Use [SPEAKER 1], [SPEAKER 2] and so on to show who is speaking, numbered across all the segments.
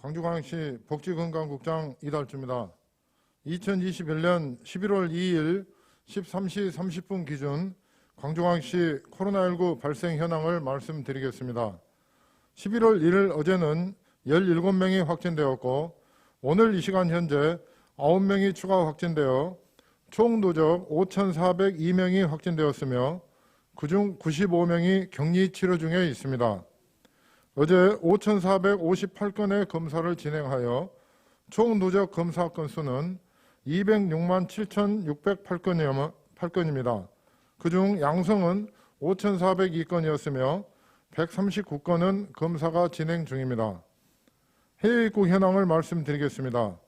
[SPEAKER 1] 광주광역시 복지건강국장 이달주입니다. 2021년 11월 2일 13시 30분 기준 광주광역시 코로나19 발생 현황을 말씀드리겠습니다. 11월 1일 어제는 17명이 확진되었고 오늘 이 시간 현재 9명이 추가 확진되어 총 누적 5,402명이 확진되었으며 그중 95명이 격리 치료 중에 있습니다. 어제 5,458건의 검사를 진행하여 총 누적 검사 건수는 206만 7,608건입니다. 그중 양성은 5,402건이었으며 139건은 검사가 진행 중입니다. 해외 입국 현황을 말씀드리겠습니다.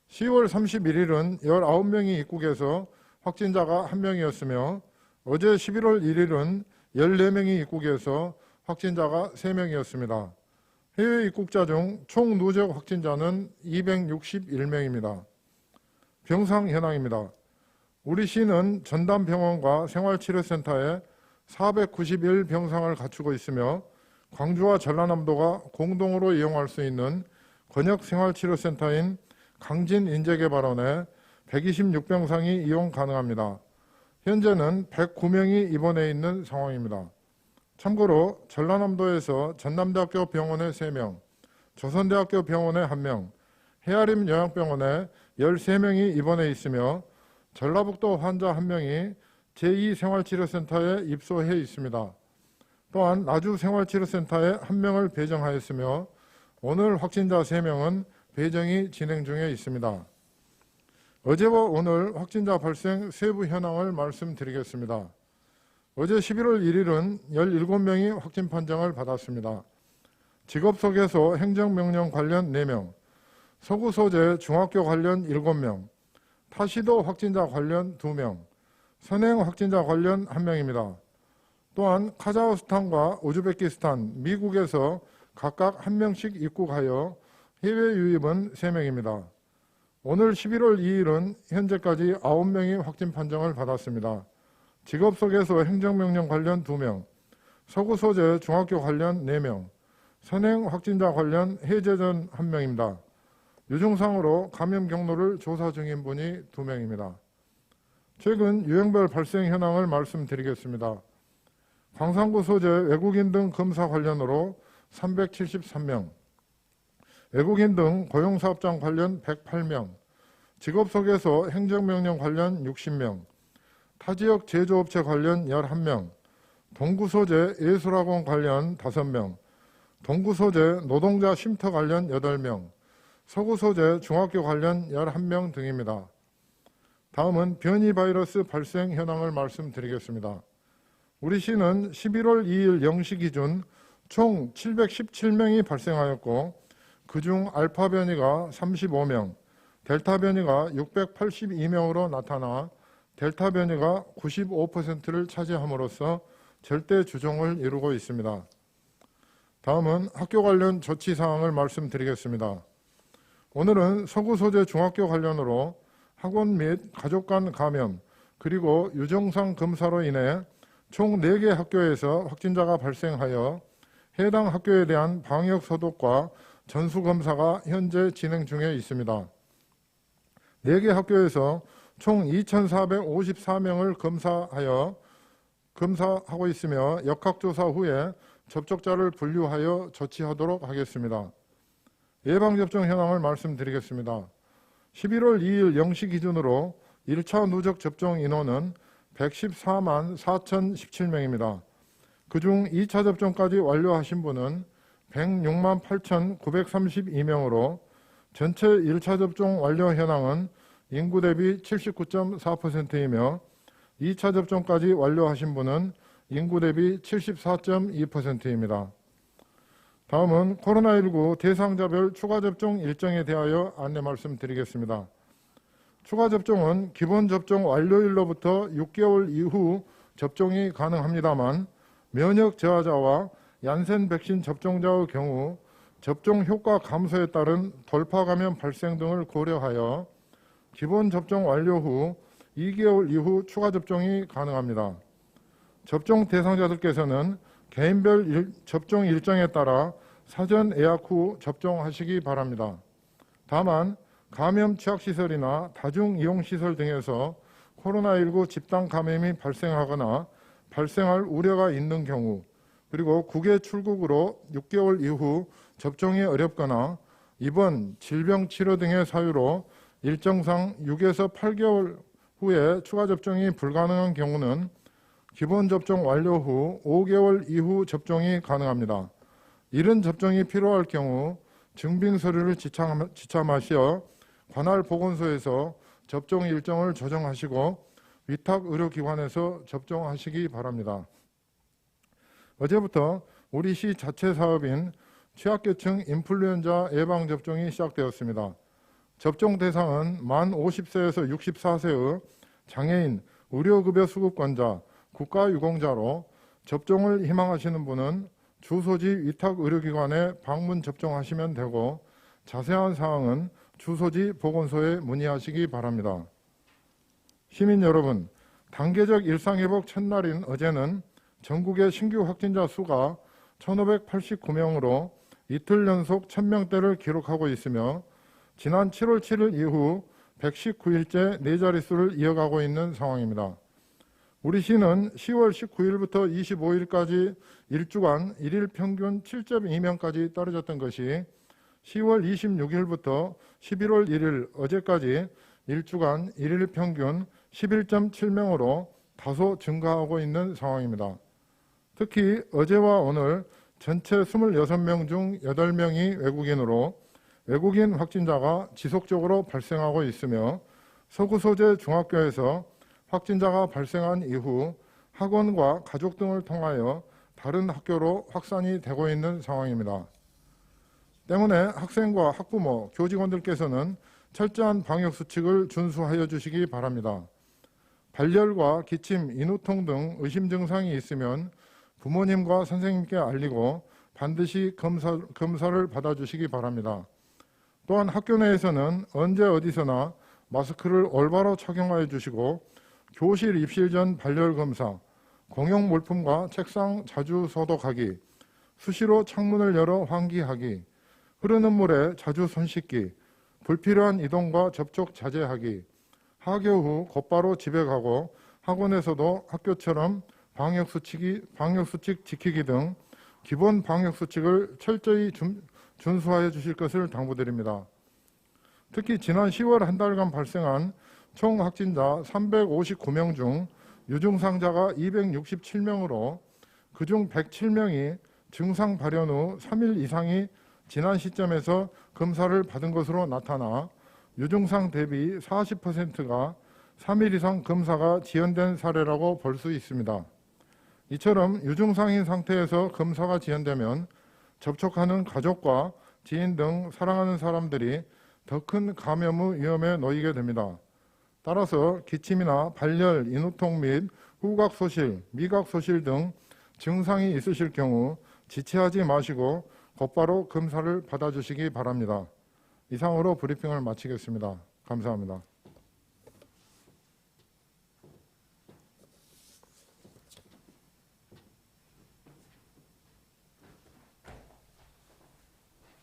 [SPEAKER 1] 10월 31일은 19명이 입국해서 확진자가 1명이었으며 어제 11월 1일은 14명이 입국해서 확진자가 3명이었습니다. 해외 입국자 중 총 누적 확진자는 261명입니다. 병상 현황입니다. 우리 시는 전담병원과 생활치료센터에 491병상을 갖추고 있으며 광주와 전라남도가 공동으로 이용할 수 있는 권역생활치료센터인 강진인재개발원에 126병상이 이용 가능합니다. 현재는 109명이 입원해 있는 상황입니다. 참고로 전라남도에서 전남대학교 병원에 3명, 조선대학교 병원에 1명, 해아림 요양병원에 13명이 입원해 있으며 전라북도 환자 1명이 제2생활치료센터에 입소해 있습니다. 또한 나주생활치료센터에 1명을 배정하였으며 오늘 확진자 3명은 배정이 진행 중에 있습니다. 어제와 오늘 확진자 발생 세부 현황을 말씀드리겠습니다. 어제 11월 1일은 17명이 확진 판정을 받았습니다. 직업소개소 행정명령 관련 4명, 서구소재 중학교 관련 7명, 타시도 확진자 관련 2명, 선행 확진자 관련 1명입니다. 또한 카자흐스탄과 우즈베키스탄, 미국에서 각각 1명씩 입국하여 해외 유입은 3명입니다. 오늘 11월 2일은 현재까지 9명이 확진 판정을 받았습니다. 직업소개소 행정명령 관련 2명, 서구소재 중학교 관련 4명, 선행 확진자 관련 해제 전 1명입니다. 유증상으로 감염 경로를 조사 중인 분이 2명입니다. 최근 유행별 발생 현황을 말씀드리겠습니다. 광산구 소재 외국인 등 검사 관련으로 373명, 외국인 등 고용사업장 관련 108명, 직업소개소 행정명령 관련 60명, 타지역 제조업체 관련 11명, 동구소재 예술학원 관련 5명, 동구소재 노동자 쉼터 관련 8명, 서구소재 중학교 관련 11명 등입니다. 다음은 변이 바이러스 발생 현황을 말씀드리겠습니다. 우리 시는 11월 2일 0시 기준 총 717명이 발생하였고 그중 알파 변이가 35명, 델타 변이가 682명으로 나타나 델타 변이가 95%를 차지함으로써 절대 주종을 이루고 있습니다. 다음은 학교 관련 조치 사항을 말씀드리겠습니다. 오늘은 서구소재 중학교 관련으로 학원 및 가족 간 감염 그리고 유증상 검사로 인해 총 4개 학교에서 확진자가 발생하여 해당 학교에 대한 방역 소독과 전수검사가 현재 진행 중에 있습니다. 4개 학교에서 총 2,454명을 검사하고 있으며 역학조사 후에 접촉자를 분류하여 조치하도록 하겠습니다. 예방접종 현황을 말씀드리겠습니다. 11월 2일 0시 기준으로 1차 누적 접종 인원은 114만 4,017명입니다. 그중 2차 접종까지 완료하신 분은 106만 8,932명으로 전체 1차 접종 완료 현황은 인구 대비 79.4%이며 2차 접종까지 완료하신 분은 인구 대비 74.2%입니다. 다음은 코로나19 대상자별 추가 접종 일정에 대하여 안내 말씀드리겠습니다. 추가 접종은 기본 접종 완료일로부터 6개월 이후 접종이 가능합니다만 면역 저하자와 얀센 백신 접종자의 경우 접종 효과 감소에 따른 돌파 감염 발생 등을 고려하여 기본 접종 완료 후 2개월 이후 추가 접종이 가능합니다. 접종 대상자들께서는 개인별 접종 일정에 따라 사전 예약 후 접종하시기 바랍니다. 다만 감염 취약시설이나 다중이용시설 등에서 코로나19 집단 감염이 발생하거나 발생할 우려가 있는 경우, 그리고 국외 출국으로 6개월 이후 접종이 어렵거나 입원, 질병 치료 등의 사유로 일정상 6에서 8개월 후에 추가 접종이 불가능한 경우는 기본 접종 완료 후 5개월 이후 접종이 가능합니다. 이른 접종이 필요할 경우 증빙 서류를 지참하시어 관할 보건소에서 접종 일정을 조정하시고 위탁 의료기관에서 접종하시기 바랍니다. 어제부터 우리 시 자체 사업인 취약계층 인플루엔자 예방접종이 시작되었습니다. 접종 대상은 만 50세에서 64세의 장애인, 의료급여 수급권자, 국가유공자로 접종을 희망하시는 분은 주소지 위탁 의료기관에 방문 접종하시면 되고 자세한 사항은 주소지 보건소에 문의하시기 바랍니다. 시민 여러분, 단계적 일상회복 첫날인 어제는 전국의 신규 확진자 수가 1,589명으로 이틀 연속 1,000명대를 기록하고 있으며 지난 7월 7일 이후 119일째 네 자릿수를 이어가고 있는 상황입니다. 우리 시는 10월 19일부터 25일까지 일주간 일일 평균 7.2명까지 떨어졌던 것이 10월 26일부터 11월 1일 어제까지 일주간 일일 평균 11.7명으로 다소 증가하고 있는 상황입니다. 특히 어제와 오늘 전체 26명 중 8명이 외국인으로 외국인 확진자가 지속적으로 발생하고 있으며 서구 소재 중학교에서 확진자가 발생한 이후 학원과 가족 등을 통하여 다른 학교로 확산이 되고 있는 상황입니다. 때문에 학생과 학부모, 교직원들께서는 철저한 방역수칙을 준수하여 주시기 바랍니다. 발열과 기침, 인후통 등 의심 증상이 있으면 부모님과 선생님께 알리고 반드시 검사를 받아주시기 바랍니다. 또한 학교 내에서는 언제 어디서나 마스크를 올바로 착용하여 주시고 교실 입실 전 발열 검사, 공용 물품과 책상 자주 소독하기, 수시로 창문을 열어 환기하기, 흐르는 물에 자주 손 씻기, 불필요한 이동과 접촉 자제하기, 하교 후 곧바로 집에 가고 학원에서도 학교처럼 방역수칙 지키기 등 기본 방역수칙을 철저히 준수하여 주실 것을 당부드립니다. 특히 지난 10월 한 달간 발생한 총 확진자 359명 중 유증상자가 267명으로 그중 107명이 증상 발현 후 3일 이상이 지난 시점에서 검사를 받은 것으로 나타나 유증상 대비 40%가 3일 이상 검사가 지연된 사례라고 볼 수 있습니다. 이처럼 유증상인 상태에서 검사가 지연되면 접촉하는 가족과 지인 등 사랑하는 사람들이 더 큰 감염의 위험에 놓이게 됩니다. 따라서 기침이나 발열, 인후통 및 후각소실, 미각소실 등 증상이 있으실 경우 지체하지 마시고 곧바로 검사를 받아주시기 바랍니다. 이상으로 브리핑을 마치겠습니다. 감사합니다.